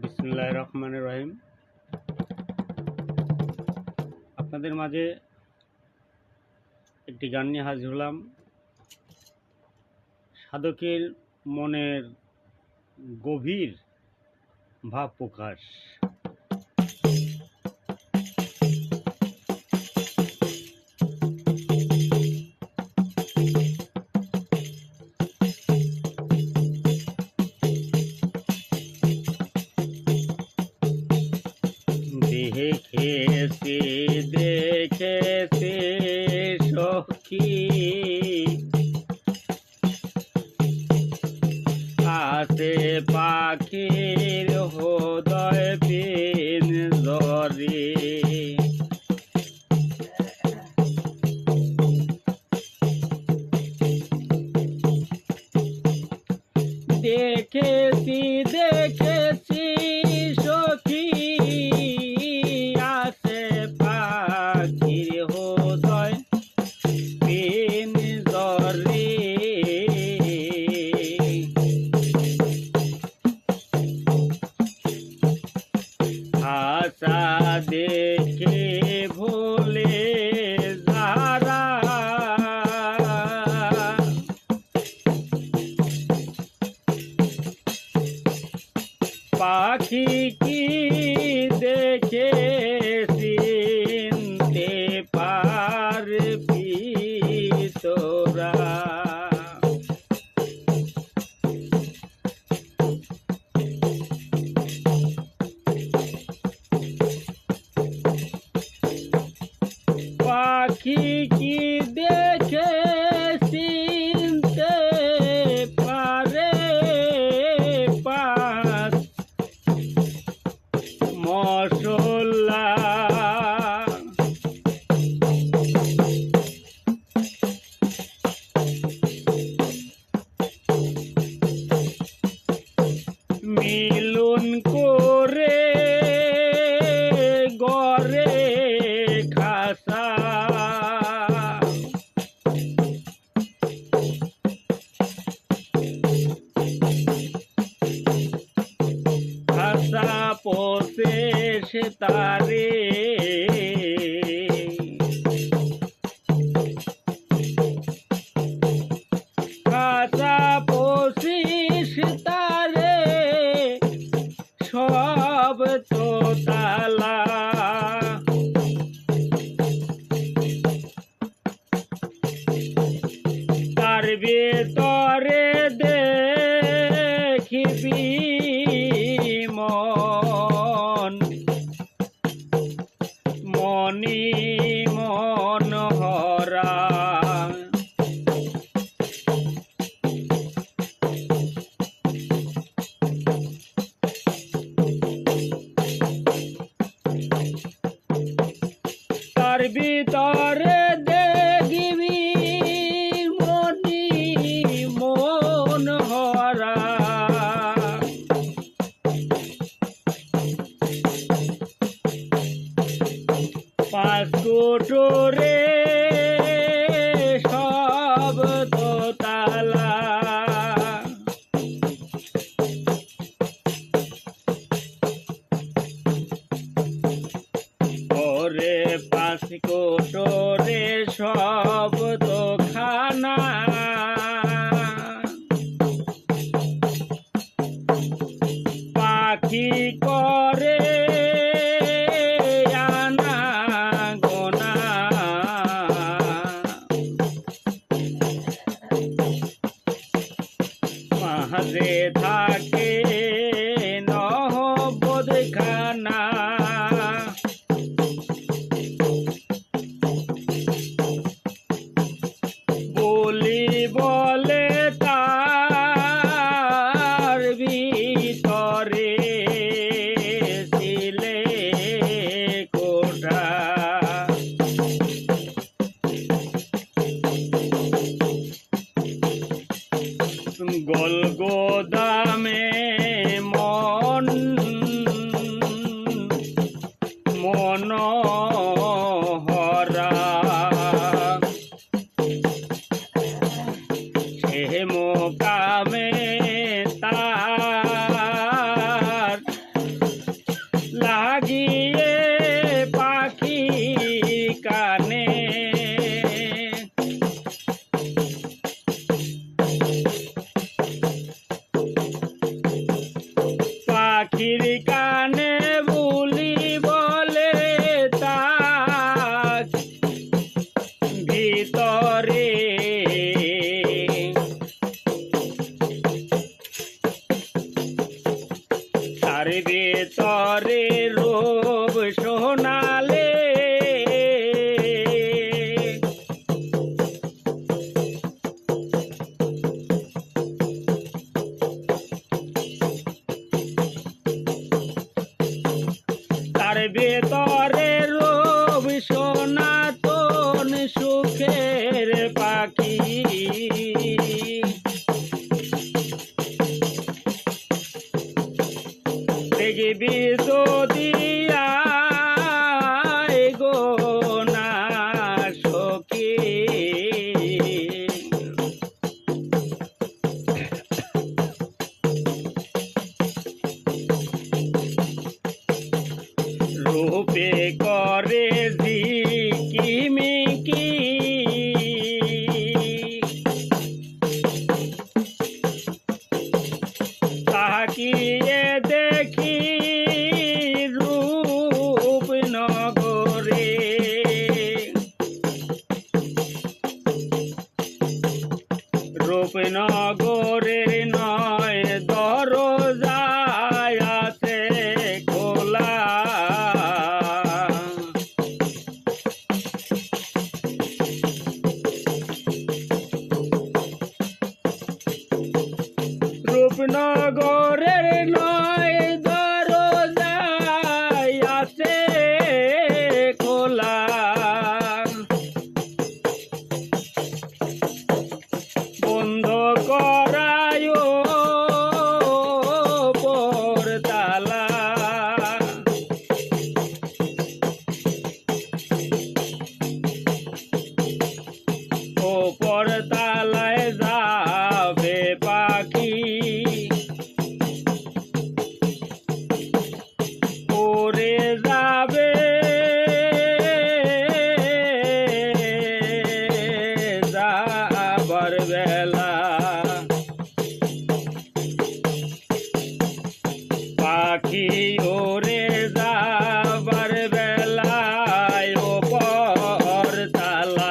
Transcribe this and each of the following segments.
বিসমিল্লাহির রহমানির রহিম। আপনাদের মাঝে একটি গান নিয়ে হাজির হলাম। সাধকের মনের গভীর ভাব প্রকাশ। দেখেছি দেখেছি সখী আছে পাখির হৃদয় পিঞ্জরে, দেখেছি দেখেছি সখী আছে পাখির হৃদয় পিঞ্জরে, আশা দেখে ভুলে যারা পাখি কি দেখে চিনতে পারবি তোরা, পাখি কি দেখে চিনতে পারে পাঁচ মশলা, মিলন করে গড়ে খাসা, খাসা পোষে সে তারে, খাসা পোষিস তারে সব তো তালা, তার ভিতরে দেখিবি মন মনি মনোহরা, তার ভিতরে দেখিবি মনি মনোহরা, পাঁচ কোটরে সব তো তালা, ওরে পাঁচ কোটরে সব তো খানা, পাখি করে আনা গোনা, মাঝে থাকে নহবত খানা, বলি বলে তার ভিতরে পাখির কানে বুলি বলে তার ভিতরে তার ভিতরে রূপ শোনালে তার ভেতরে রূপ সনাতন সুখের পাখি দেখবি যদি আয় গো না সখী রূপে করে ঝিকিমিকি তাকিয়ে দেখি রূপনগরে রূপনগরে নয় দরজায় আছে খোলা রূপনগরের নয় দরজায় আছে খোলা বন্ধ করায় পরতালা পরতালায় যাবে পাখি উড়ে যাবে যাবার বেলা পাখি উড়ে যাবার বেলায় পরতালায়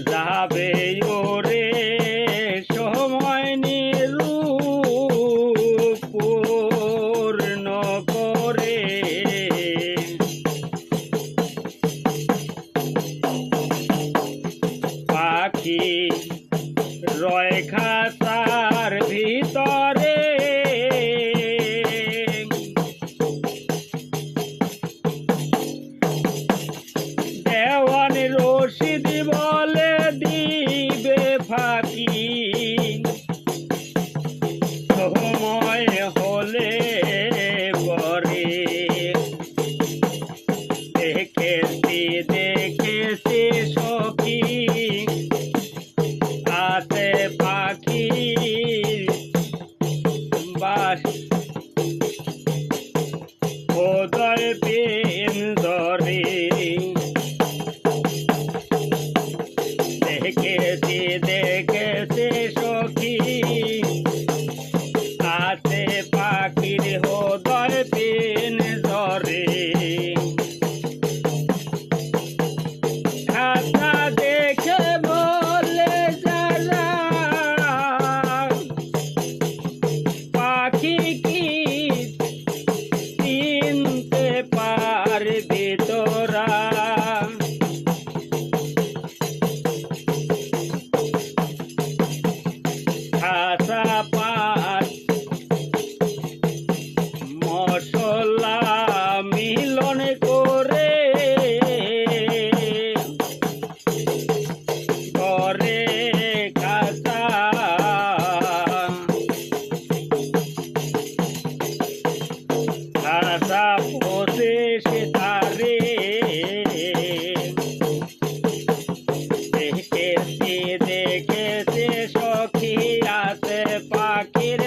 যাবে ওরে সময় নিরূপ পূর্ণ করে পাখি রয় খাঁচার ভিতরে দেওয়ান রশিদ বলে দিবে ফাঁকি সময় হলে পরে দেখেছি সখী আছে পাখি বাস উদয় পিন্দরে দেখেছি সখী আছে পাখির হৃদয় পিন্দরে খাতা দেখে বলে যারা পাখি কি চিনতে পারবি তোরা খাসা পাত মশলা মিলন করে করে খাসা খাসা পোষে সে তারে দেখেছি সখী আছে পাখির